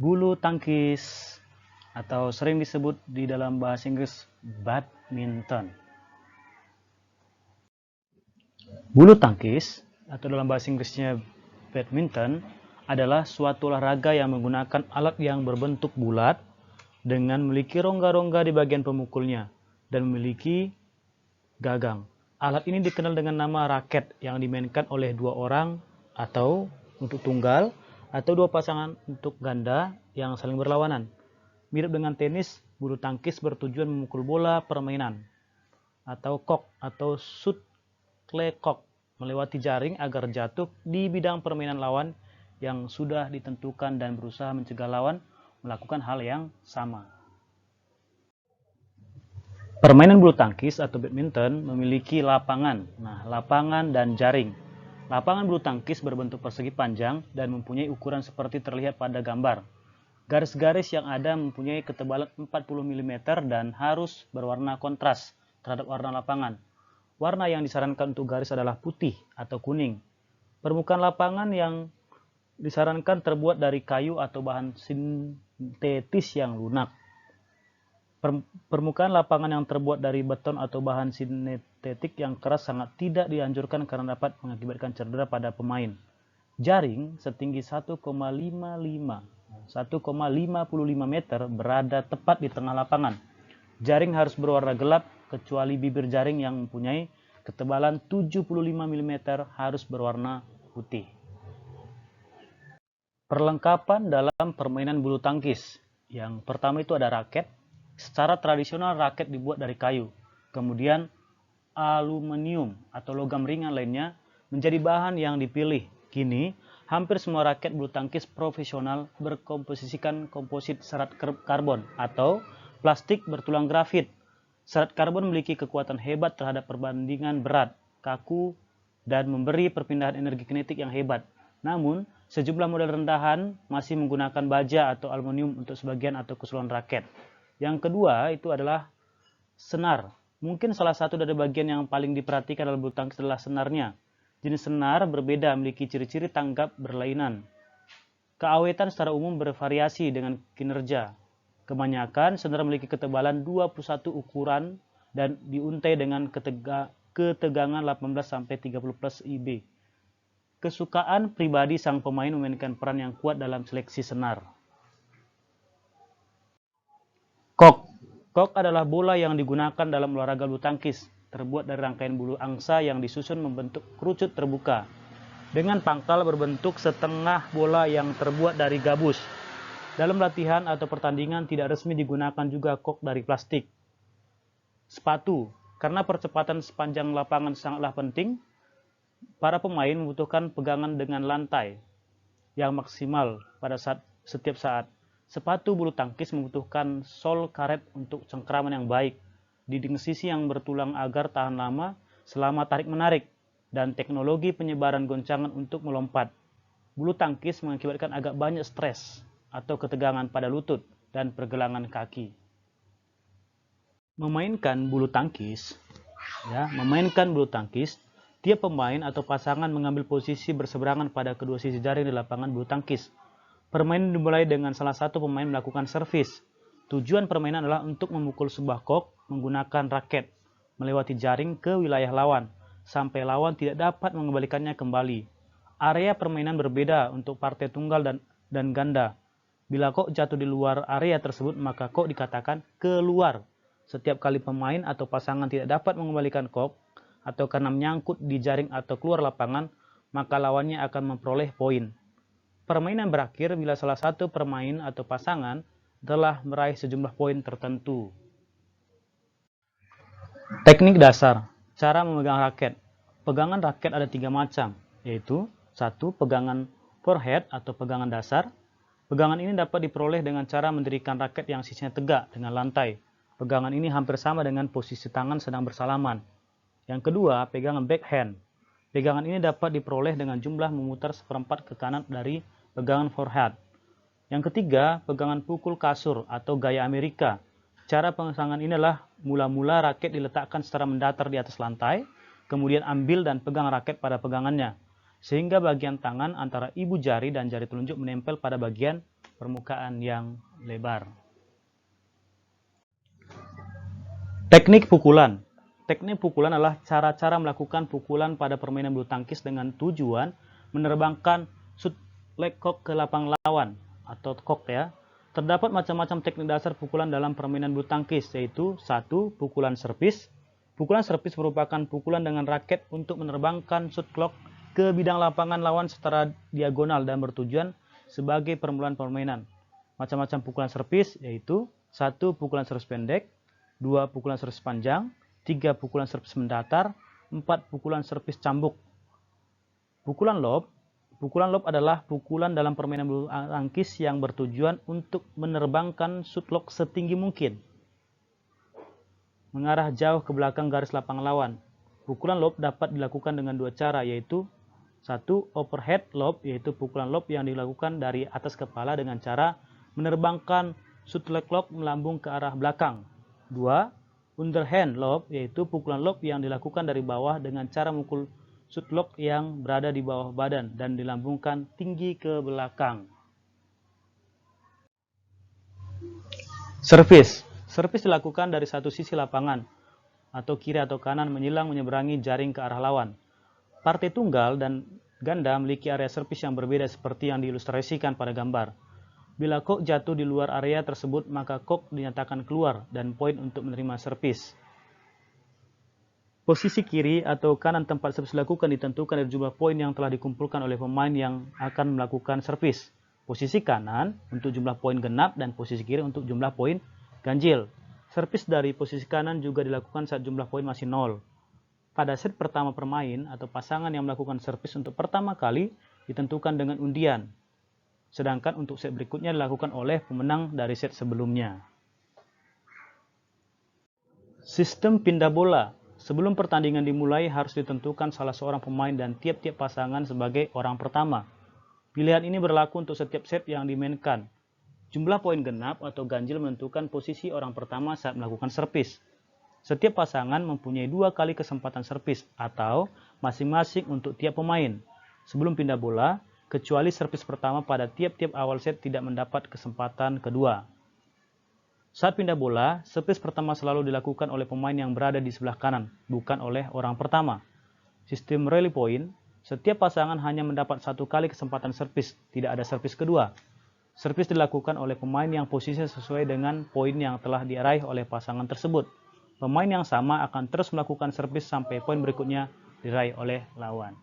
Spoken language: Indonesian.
Bulu tangkis atau sering disebut di dalam bahasa Inggris badminton. Bulu tangkis atau dalam bahasa Inggrisnya badminton adalah suatu olahraga yang menggunakan alat yang berbentuk bulat dengan memiliki rongga-rongga di bagian pemukulnya dan memiliki gagang. Alat ini dikenal dengan nama raket yang dimainkan oleh dua orang atau untuk tunggal atau dua pasangan untuk ganda yang saling berlawanan. Mirip dengan tenis, bulu tangkis bertujuan memukul bola permainan atau kok atau shuttlecock melewati jaring agar jatuh di bidang permainan lawan yang sudah ditentukan dan berusaha mencegah lawan melakukan hal yang sama. Permainan bulu tangkis atau badminton memiliki lapangan, lapangan dan jaring. Lapangan bulu tangkis berbentuk persegi panjang dan mempunyai ukuran seperti terlihat pada gambar. Garis-garis yang ada mempunyai ketebalan 40 mm dan harus berwarna kontras terhadap warna lapangan. Warna yang disarankan untuk garis adalah putih atau kuning. Permukaan lapangan yang disarankan terbuat dari kayu atau bahan sintetis yang lunak. Permukaan lapangan yang terbuat dari beton atau bahan sintetik yang keras sangat tidak dianjurkan karena dapat mengakibatkan cedera pada pemain. Jaring setinggi 1,55 meter berada tepat di tengah lapangan. Jaring harus berwarna gelap kecuali bibir jaring yang mempunyai ketebalan 75 mm harus berwarna putih. Perlengkapan dalam permainan bulu tangkis. Yang pertama itu ada raket. Secara tradisional raket dibuat dari kayu. Kemudian aluminium atau logam ringan lainnya menjadi bahan yang dipilih. Kini, hampir semua raket bulu tangkis profesional berkomposisikan komposit serat karbon atau plastik bertulang grafit. Serat karbon memiliki kekuatan hebat terhadap perbandingan berat, kaku, dan memberi perpindahan energi kinetik yang hebat. Namun, sejumlah model rendahan masih menggunakan baja atau aluminium untuk sebagian atau keseluruhan raket. Yang kedua itu adalah senar. Mungkin salah satu dari bagian yang paling diperhatikan dalam bulu tangkis adalah senarnya. Jenis senar berbeda memiliki ciri-ciri tanggap berlainan. Keawetan secara umum bervariasi dengan kinerja. Kebanyakan senar memiliki ketebalan 21 ukuran dan diuntai dengan ketegangan 18-30 plus IB. Kesukaan pribadi sang pemain memainkan peran yang kuat dalam seleksi senar. Kok adalah bola yang digunakan dalam olahraga bulu tangkis, terbuat dari rangkaian bulu angsa yang disusun membentuk kerucut terbuka, dengan pangkal berbentuk setengah bola yang terbuat dari gabus. Dalam latihan atau pertandingan tidak resmi digunakan juga kok dari plastik. Sepatu, karena percepatan sepanjang lapangan sangatlah penting, para pemain membutuhkan pegangan dengan lantai yang maksimal pada setiap saat. Sepatu bulu tangkis membutuhkan sol karet untuk cengkraman yang baik, dinding sisi yang bertulang agar tahan lama selama tarik-menarik, dan teknologi penyebaran goncangan untuk melompat. Bulu tangkis mengakibatkan agak banyak stres atau ketegangan pada lutut dan pergelangan kaki. Memainkan bulu tangkis, tiap pemain atau pasangan mengambil posisi berseberangan pada kedua sisi jaring di lapangan bulu tangkis. Permainan dimulai dengan salah satu pemain melakukan servis. Tujuan permainan adalah untuk memukul sebuah kok menggunakan raket melewati jaring ke wilayah lawan sampai lawan tidak dapat mengembalikannya kembali. Area permainan berbeda untuk partai tunggal dan ganda. Bila kok jatuh di luar area tersebut maka kok dikatakan keluar. Setiap kali pemain atau pasangan tidak dapat mengembalikan kok atau karena menyangkut di jaring atau keluar lapangan, maka lawannya akan memperoleh poin. Permainan berakhir bila salah satu pemain atau pasangan telah meraih sejumlah poin tertentu. Teknik dasar, cara memegang raket. Pegangan raket ada 3 macam, yaitu 1. Pegangan forehead atau pegangan dasar. Pegangan ini dapat diperoleh dengan cara mendirikan raket yang sisinya tegak dengan lantai. Pegangan ini hampir sama dengan posisi tangan sedang bersalaman. Yang kedua, pegangan backhand. Pegangan ini dapat diperoleh dengan jumlah memutar seperempat ke kanan dari pegangan forehead. Yang ketiga, pegangan pukul kasur atau gaya Amerika. Cara pengesangan ini adalah mula-mula raket diletakkan secara mendatar di atas lantai, kemudian ambil dan pegang raket pada pegangannya, sehingga bagian tangan antara ibu jari dan jari telunjuk menempel pada bagian permukaan yang lebar. Teknik pukulan. Teknik pukulan adalah cara-cara melakukan pukulan pada permainan bulu tangkis dengan tujuan menerbangkan shot leg cock ke lapang lawan atau cock ya. Terdapat macam-macam teknik dasar pukulan dalam permainan bulu tangkis, yaitu 1. Pukulan servis. Pukulan servis merupakan pukulan dengan raket untuk menerbangkan shot clock ke bidang lapangan lawan secara diagonal dan bertujuan sebagai permulaan permainan. Macam-macam pukulan servis yaitu 1. Pukulan servis pendek, 2. Pukulan servis panjang, 3. Pukulan servis mendatar, 4. Pukulan servis cambuk. Pukulan lob. Pukulan lob adalah pukulan dalam permainan bulu tangkis yang bertujuan untuk menerbangkan shot clock setinggi mungkin, mengarah jauh ke belakang garis lapangan lawan. Pukulan lob dapat dilakukan dengan dua cara, yaitu 1. Overhead lob, yaitu pukulan lob yang dilakukan dari atas kepala dengan cara menerbangkan shot leg lob melambung ke arah belakang. 2. Underhand lob, yaitu pukulan lob yang dilakukan dari bawah dengan cara memukul shot lock yang berada di bawah badan dan dilambungkan tinggi ke belakang. Servis. Servis dilakukan dari satu sisi lapangan atau kiri atau kanan menyeberangi jaring ke arah lawan. Partai tunggal dan ganda memiliki area servis yang berbeda seperti yang diilustrasikan pada gambar. Bila kok jatuh di luar area tersebut, maka kok dinyatakan keluar dan poin untuk menerima servis. Posisi kiri atau kanan tempat servis dilakukan ditentukan dari jumlah poin yang telah dikumpulkan oleh pemain yang akan melakukan servis. Posisi kanan untuk jumlah poin genap dan posisi kiri untuk jumlah poin ganjil. Servis dari posisi kanan juga dilakukan saat jumlah poin masih 0. Pada set pertama permain atau pasangan yang melakukan servis untuk pertama kali ditentukan dengan undian. Sedangkan untuk set berikutnya dilakukan oleh pemenang dari set sebelumnya. Sistem pindah bola. Sebelum pertandingan dimulai harus ditentukan salah seorang pemain dan tiap-tiap pasangan sebagai orang pertama. Pilihan ini berlaku untuk setiap set yang dimainkan. Jumlah poin genap atau ganjil menentukan posisi orang pertama saat melakukan servis. Setiap pasangan mempunyai 2 kali kesempatan servis atau masing-masing untuk tiap pemain. Sebelum pindah bola, kecuali servis pertama pada tiap-tiap awal set tidak mendapat kesempatan kedua. Saat pindah bola, servis pertama selalu dilakukan oleh pemain yang berada di sebelah kanan, bukan oleh orang pertama. Sistem rally point, setiap pasangan hanya mendapat 1 kali kesempatan servis, tidak ada servis kedua. Servis dilakukan oleh pemain yang posisinya sesuai dengan poin yang telah diraih oleh pasangan tersebut. Pemain yang sama akan terus melakukan servis sampai poin berikutnya diraih oleh lawan.